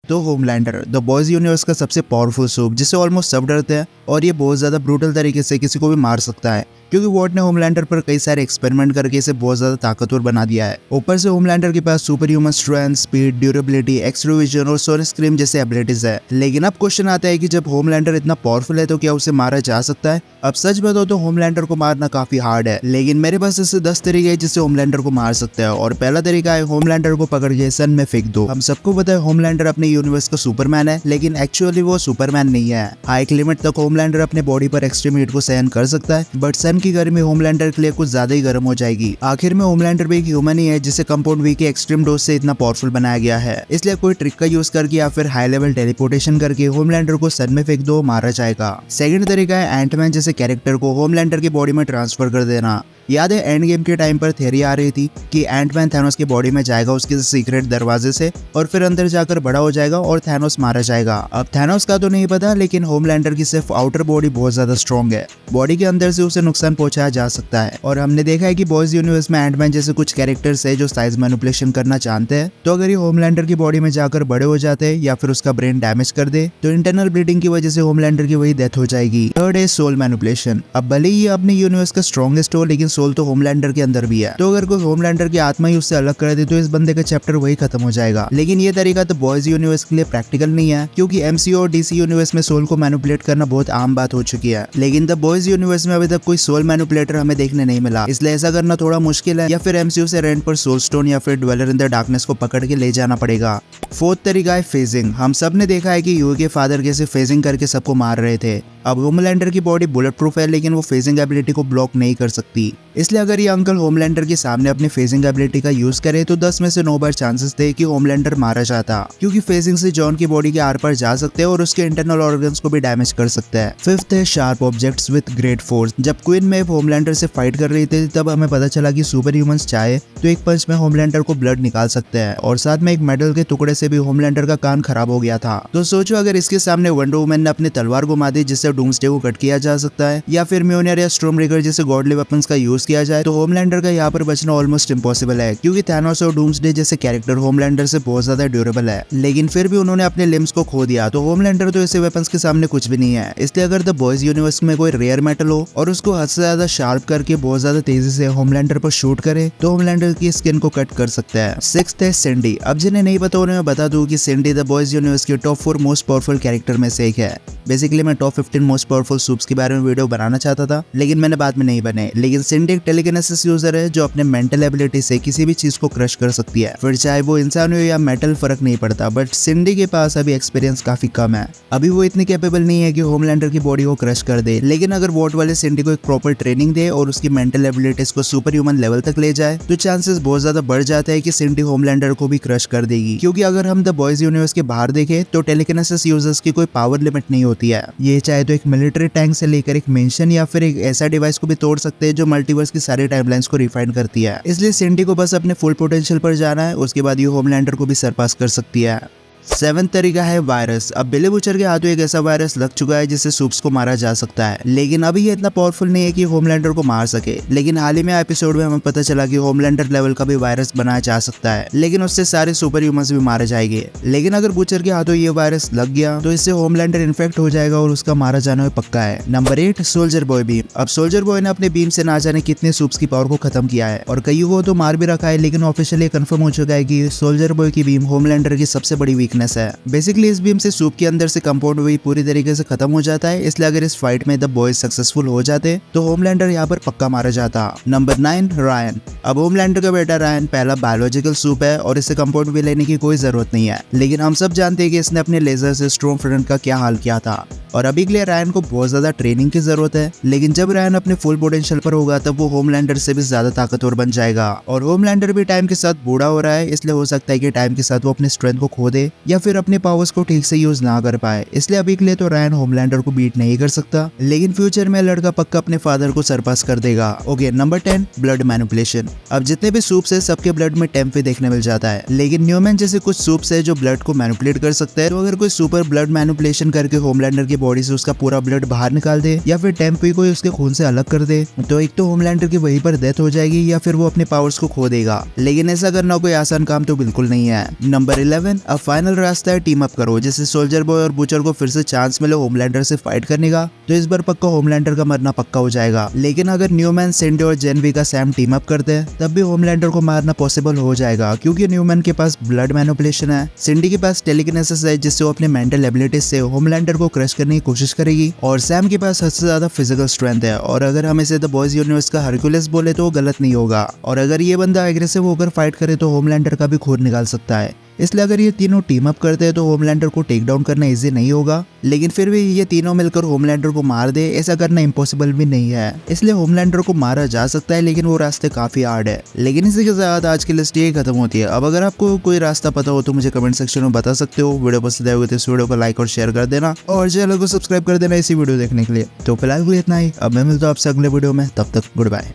तो Homelander the boys universe का सबसे पावरफुल सूप जिसे ऑलमोस्ट सब डरते हैं और ये बहुत ज्यादा ब्रूटल तरीके से किसी को भी मार सकता है क्योंकि वॉट ने होमलैंडर पर कई सारे एक्सपेरिमेंट करके इसे बहुत ज्यादा ताकतवर बना दिया है। ऊपर से होमलैंडर के पास super human strength, speed, durability, x ray vision और सोनिक स्क्रीम जैसे एबिलिटीज है। लेकिन अब क्वेश्चन आता है कि जब होमलैंडर इतना पावरफुल है तो क्या उसे मारा जा सकता है? अब सच बताओ तो होमलैंडर को मारना काफी हार्ड है, लेकिन मेरे पास ऐसे 10 तरीके हैं जिससे होमलैंडर को मार सकते हैं। और पहला तरीका है होमलैंडर को पकड़ के सन में फेंक दो। हम सबको पता है होमलैंडर अपने यूनिवर्स का सुपरमैन है, लेकिन एक्चुअली वो सुपरमैन नहीं है। हाई लिमिट तक होमलैंडर अपने बॉडी पर एक्सट्रीम हीट को सहन कर सकता है, बट सन की गर्मी होमलैंडर के लिए कुछ ज्यादा ही गर्म हो जाएगी। आखिर में होमलैंडर भी एक ह्यूमन ही है जिसे कंपाउंड वी के एक्सट्रीम डोज से इतना पावरफुल बनाया गया है, इसलिए कोई ट्रिक का यूज करके या फिर हाई लेवल टेलीपोर्टेशन करके होमलैंडर को सन में फेंक दो, मारा जाएगा। सेकंड तरीका है एंटमैन जैसे कैरेक्टर को होमलैंडर की बॉडी में ट्रांसफर कर देना। याद है एंड गेम के टाइम पर थ्योरी आ रही थी कि एंटमैन थैनोस की बॉडी में जाएगा उसके सीक्रेट दरवाजे से और फिर अंदर जाकर बड़ा हो जाएगा और थैनोस मारा जाएगा। अब थैनोस का तो नहीं पता, लेकिन होमलैंडर की सिर्फ आउटर बॉडी बहुत ज्यादा स्ट्रॉन्ग है, बॉडी के अंदर से उसे नुकसान पहुंचाया जा सकता है। और हमने देखा है कि बॉयज यूनिवर्स में एंटमैन जैसे कुछ कैरेक्टर्स है जो साइज मैनिपुलेशन करना चाहते हैं, तो अगर ये होमलैंडर की बॉडी में जाकर बड़े हो जाते हैं या फिर उसका ब्रेन डैमेज कर दे तो इंटरनल ब्लीडिंग की वजह से होमलैंडर की वही डेथ हो जाएगी। थर्ड है सोल मैनिपुलेशन। अब भले ही ये अपने यूनिवर्स का स्ट्रॉन्गेस्ट हो, लेकिन सोल तो होमलैंडर के अंदर भी है, तो अगर कोई होमलैंडर की आत्मा ही उससे अलग कर दे तो इस बंदे का चैप्टर वही खत्म हो जाएगा। लेकिन ये तरीका तो बॉयज यूनिवर्स के लिए प्रैक्टिकल नहीं है, क्योंकि एमसीयू और डीसी यूनिवर्स में सोल को मैनिपुलेट करना बहुत आम बात हो चुकी है। लेकिन द बॉयज यूनिवर्स में अभी तक कोई सोल मैनिपुलेटर हमें देखने नहीं मिला, इसलिए ऐसा करना थोड़ा मुश्किल है, या फिर एमसीयू से रेंट पर सोल स्टोन या फिर ड्वेलर इन द डार्कनेस को पकड़ के ले जाना पड़ेगा। फोर्थ तरीका है फेजिंग। हम सब ने देखा है कि यूई के फादर कैसे फेजिंग करके सबको मार रहे थे। अब होमलैंडर की बॉडी बुलेट प्रूफ है, लेकिन वो फेजिंग एबिलिटी को ब्लॉक नहीं कर सकती, इसलिए अगर ये अंकल होमलैंडर के सामने अपनी फेजिंग एबिलिटी का यूज करे तो 10 में से 9 बार चांसेस थे कि होमलैंडर मारा जाता, क्योंकि फेजिंग से जॉन की बॉडी के आर पार जा सकते हैं और उसके इंटरनल ऑर्गन्स को भी डैमेज कर सकता है। फिफ्थ है sharp objects with great force. जब क्वीन मेव होमलैंडर से फाइट कर रही थी तब हमें पता चला कि सुपर ह्यूमंस चाहे तो एक पंच में होमलैंडर को ब्लड निकाल सकते हैं, और साथ में एक मेटल के टुकड़े से भी होमलैंडर का कान खराब हो गया था। तो सोचो अगर इसके सामने वंडर वुमन ने अपनी तलवार घुमा दी जिससे डूम्सडे को कट किया जा सकता है, या फिर म्योनियर या स्टॉर्मब्रेकर जैसे गॉडली वेपन्स का यूज किया जाए, तो होमलैंडर का यहाँ पर बचना ऑलमोस्ट इम्पॉसिबल है, क्योंकि थैनोस और डूम्सडे जैसे कैरेक्टर होमलैंडर से बहुत ज्यादा ड्यूरेबल है। लेकिन फिर भी उन्होंने अपने लिम्स को खो दिया, तो होमलैंडर तो ऐसे वेपन्स के सामने कुछ भी नहीं है। इसलिए अगर द बॉयज यूनिवर्स में कोई रेयर मेटल हो और उसको हद से ज्यादा शार्प करके बहुत ज्यादा तेजी से होमलैंडर पर शूट करे तो होमलैंडर की स्किन को कट कर सकता है। सिक्स्थ है सिंडी। अब जिन्हें नहीं पता उन्हें मैं बता दूं कि सिंडी द बॉयज यूनिवर्स के टॉप 4 मोस्ट पावरफुल कैरेक्टर में से एक है। बेसिकली मैं टॉप 15 मोस्ट पावरफुल सूप्स के बारे में वीडियो बनाना चाहता था, लेकिन मैंने बाद में नहीं बने। लेकिन सिंडी एक टेलीकिनेसिस यूजर है जो अपने मेंटल एबिलिटी से किसी भी चीज को क्रश कर सकती है, फिर चाहे वो इंसान हो या मेटल, फर्क नहीं पड़ता। बट सिंडी के पास अभी एक्सपीरियंस काफी कम है, अभी वो इतनी कैपेबल नहीं है कि होमलैंडर की बॉडी को क्रश कर दे। लेकिन अगर वॉट वाले सिंडी को एक प्रॉपर ट्रेनिंग दे और उसकी मेंटल एबिलिटीज को सुपर ह्यूमन लेवल तक ले जाए तो चांसेस बहुत ज्यादा बढ़ जाता है कि सिंडी होमलैंडर को भी क्रश कर देगी। क्योंकि अगर हम द बॉयज यूनिवर्स के बाहर देखें तो टेलीकिनेसिस यूजर्स की कोई पावर लिमिट नहीं होती है। ये चाहे तो एक मिलिट्री टैंक से लेकर एक मेंशन या फिर एक ऐसा डिवाइस को भी तोड़ सकते हैं जो मल्टीवर्स की सारी टाइमलाइंस को रिफाइन करती है। इसलिए सिंडी को बस अपने फुल पोटेंशियल पर जाना है, उसके बाद ये होमलैंडर को भी सरपास कर सकती है। 7th तरीका है वायरस। अब बिली बुचर के हाथों एक ऐसा वायरस लग चुका है जिससे सूप्स को मारा जा सकता है, लेकिन अभी ये इतना पावरफुल नहीं है कि होमलैंडर को मार सके। लेकिन हाल ही में एपिसोड में हमें पता चला कि होमलैंडर लेवल का भी वायरस बनाया जा सकता है, लेकिन उससे सारे सुपर ह्यूमंस भी मारे जाएंगे। लेकिन अगर बुचर के हाथों ये वायरस लग गया तो इससे होमलैंडर इन्फेक्ट हो जाएगा और उसका मारा जाना पक्का है। Number 8 soldier boy beam. अब सोल्जर बॉय ने अपने बीम से ना जाने कितने सूप्स की पावर को खत्म किया है और कई को तो मार भी रखा है, लेकिन ऑफिशियली कंफर्म हो चुका है कि सोल्जर बॉय की बीम होमलैंडर की सबसे बड़ी वीकनेस है। बेसिकली इस बीम से सूप के अंदर से कंपाउंड वी पूरी तरीके से खत्म हो जाता है, इसलिए अगर इस फाइट में द बॉयज सक्सेसफुल हो जाते तो होमलैंडर यहाँ पर पक्का मारा जाता। Number 9 Ryan. अब होमलैंडर का बेटा रायन पहला बायोलॉजिकल सूप है और इसे कंपाउंड वी लेने की कोई जरूरत नहीं है, लेकिन हम सब जानते हैं कि इसने अपने लेजर से स्टॉर्म फ्रंट का क्या हाल किया था और अभी के लिए रायन को बहुत ज्यादा ट्रेनिंग की जरूरत है। लेकिन जब रायन अपने फुल पोटेंशियल पर होगा तब वो होमलैंडर से भी ज्यादा ताकतवर बन जाएगा और होमलैंडर भी टाइम के साथ बूढ़ा हो रहा है, इसलिए हो सकता है कि टाइम के साथ वो अपने स्ट्रेंथ को खो दे या फिर अपने पावर्स को ठीक से यूज ना कर पाए। इसलिए अभी के लिए तो रायन होमलैंडर को बीट नहीं कर सकता, लेकिन फ्यूचर में लड़का पक्का अपने फादर को सरपास कर देगा। Okay, number 10 blood manipulation. अब जितने भी सूप्स है सबके ब्लड में टेम्पे देखने मिल जाता है, लेकिन न्यूमैन जैसे कुछ सूप्स है जो ब्लड को मैनिपुलेट कर सकते हैं। तो अगर कोई सुपर ब्लड मैनिपुलेशन करके होमलैंडर की बॉडी से उसका पूरा ब्लड बाहर निकाल दे या फिर टेम्पी को उसके खून से अलग कर दे, तो एक तो होमलैंडर की वहीं पर डेथ हो जाएगी या फिर वो अपने पावर्स को खो देगा। लेकिन ऐसा करना कोई आसान काम तो बिल्कुल नहीं है। नंबर 11, अब फाइनल रास्ता है टीम अप करो। जैसे सोल्जर बॉय और बूचर को फिर से चांस मिले होमलैंडर से फाइट करने का, तो इस बार पक्का होमलैंडर का मरना पक्का हो जाएगा। लेकिन अगर न्यूमैन, सिंडी और जेनवी का सैम टीम अप करते हैं तब भी होमलैंडर को मारना पॉसिबल हो जाएगा, क्योंकि न्यूमैन के पास ब्लड मैनिपुलेशन है, सिंडी के पास टेलीकिनेसिस है जिससे वो अपने मेंटल एबिलिटीज से होमलैंडर को क्रश करने की कोशिश करेगी, और सैम के पास हद से ज्यादा फिजिकल स्ट्रेंथ है। और अगर हम इसे द बॉयज यूनिवर्स का हरक्यूलिस बोले तो गलत नहीं होगा। और अगर ये बंदा एग्रेसिव होकर फाइट करे तो होमलैंडर का भी खून निकाल सकता है। इसलिए अगर ये तीनों टीम अप करते हैं तो होमलैंडर को टेक डाउन करना इजी नहीं होगा, लेकिन फिर भी ये तीनों मिलकर होमलैंडर को मार दे ऐसा करना इम्पॉसिबल भी नहीं है। इसलिए होमलैंडर को मारा जा सकता है, लेकिन वो रास्ते काफी हार्ड है। लेकिन इसी के साथ आज की लिस्ट ये खत्म होती है। अब अगर आपको कोई रास्ता पता हो तो मुझे कमेंट सेक्शन में बता सकते हो। वीडियो पसंद आएगी तो इस वीडियो को लाइक और शेयर कर देना और चैनल को सब्सक्राइब कर देना इसी वीडियो देखने के लिए। तो फिलहाल इतना ही, अब मैं मिलता हूँ आपसे अगले वीडियो में, तब तक गुड बाय।